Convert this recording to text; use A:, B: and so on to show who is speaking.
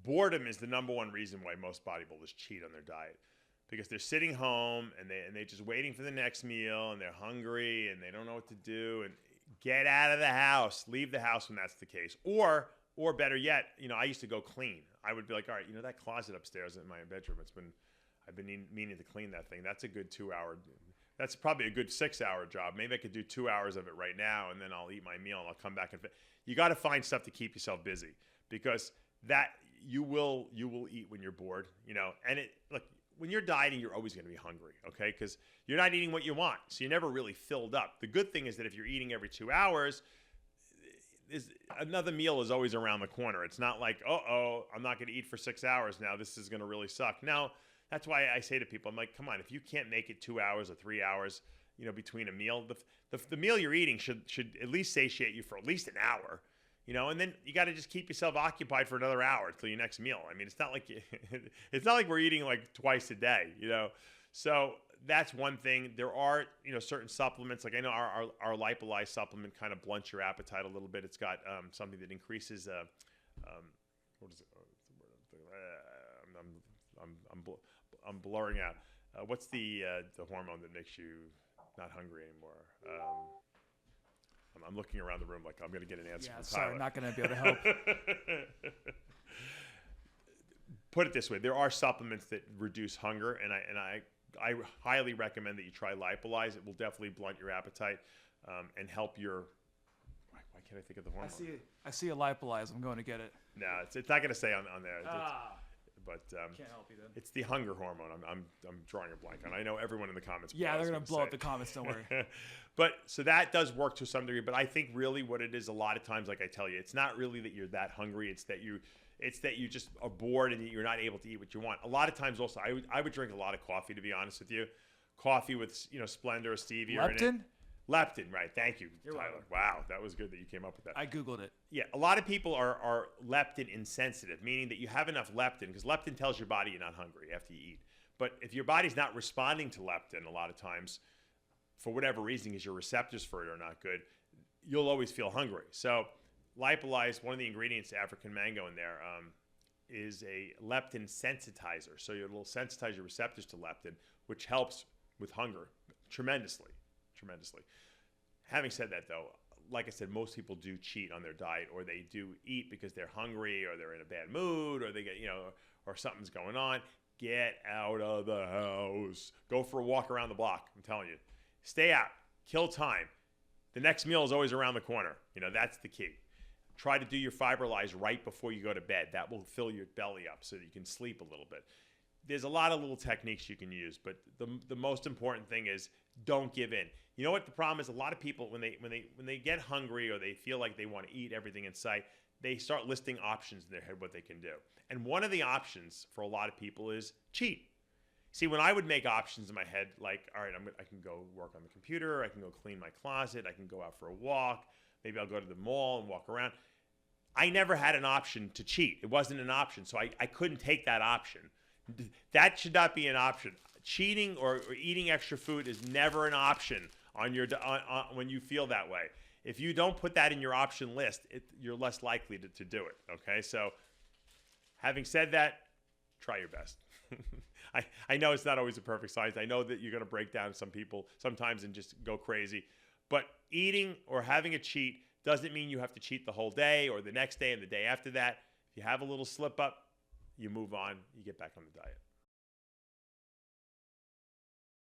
A: boredom is the number one reason why most bodybuilders cheat on their diet, because they're sitting home and they're just waiting for the next meal and they're hungry and they don't know what to do. And get out of the house, leave the house when that's the case. Or better yet, I used to go clean. I would be like, all right, that closet upstairs in my bedroom, I've been meaning to clean that thing. That's a good 2 hour. That's probably a good 6 hour job. Maybe I could do 2 hours of it right now, and then I'll eat my meal and I'll come back you got to find stuff to keep yourself busy, because that you will eat when you're bored, and look, when you're dieting, you're always going to be hungry, okay? Because you're not eating what you want, so you're never really filled up. The good thing is that if you're eating every 2 hours, another meal is always around the corner. It's not like, I'm not going to eat for 6 hours now. This is going to really suck. Now, that's why I say to people, I'm like, come on, if you can't make it 2 hours or 3 hours, between a meal, the meal you're eating should at least satiate you for at least an hour, and then you got to just keep yourself occupied for another hour till your next meal. I mean, it's not like we're eating like twice a day, So that's one thing. There are, certain supplements, like I know our Lipolyze supplement kind of blunts your appetite a little bit. It's got something that increases, what is it? I'm blurring out. What's the hormone that makes you not hungry anymore? I'm looking around the room like I'm going to get an answer from Tyler.
B: Sorry, not going to be able to help.
A: Put it this way: there are supplements that reduce hunger, and I highly recommend that you try Lipolyze. It will definitely blunt your appetite and help your. Why can't I think of the hormone?
B: I see a Lipolyze. I'm going to get it.
A: No, it's not going to say on there. But
B: can't help you then.
A: It's the hunger hormone. I'm drawing a blank on. I know everyone in the comments.
B: Yeah, they're gonna blow up the comments. Don't worry.
A: But so that does work to some degree. But I think really what it is, a lot of times, like I tell you, it's not really that you're that hungry. It's that you just are bored and you're not able to eat what you want. A lot of times, also, I would drink a lot of coffee, to be honest with you. Coffee with Splenda or stevia.
B: Leptin?
A: Leptin, right? Thank you,
B: You're
A: Tyler.
B: welcome.
A: Wow, that was good that you came up with that.
B: I googled it.
A: Yeah, a lot of people are leptin insensitive, meaning that you have enough leptin, because leptin tells your body you're not hungry after you eat. But if your body's not responding to leptin a lot of times, for whatever reason, because your receptors for it are not good, you'll always feel hungry. So Lipolyze, one of the ingredients, African mango in there, is a leptin sensitizer. So it'll sensitize your receptors to leptin, which helps with hunger tremendously. Having said that, though, like I said, most people do cheat on their diet, or they do eat because they're hungry, or they're in a bad mood, or they get, or something's going on. Get out of the house. Go for a walk around the block. I'm telling you. Stay out. Kill time. The next meal is always around the corner. That's the key. Try to do your Fiberlyze right before you go to bed. That will fill your belly up so that you can sleep a little bit. There's a lot of little techniques you can use, but the most important thing is don't give in. You know what the problem is? A lot of people, when they get hungry or they feel like they want to eat everything in sight, they start listing options in their head what they can do. And one of the options for a lot of people is cheat. See, when I would make options in my head, like, all right, I can go work on the computer, I can go clean my closet, I can go out for a walk, maybe I'll go to the mall and walk around. I never had an option to cheat. It wasn't an option, so I couldn't take that option. That should not be an option. Cheating or eating extra food is never an option on when you feel that way. If you don't put that in your option list, you're less likely to do it, okay? So having said that, try your best. I know it's not always a perfect science. I know that you're going to break down some people sometimes and just go crazy. But eating or having a cheat doesn't mean you have to cheat the whole day or the next day and the day after that. If you have a little slip up, you move on, you get back on the diet.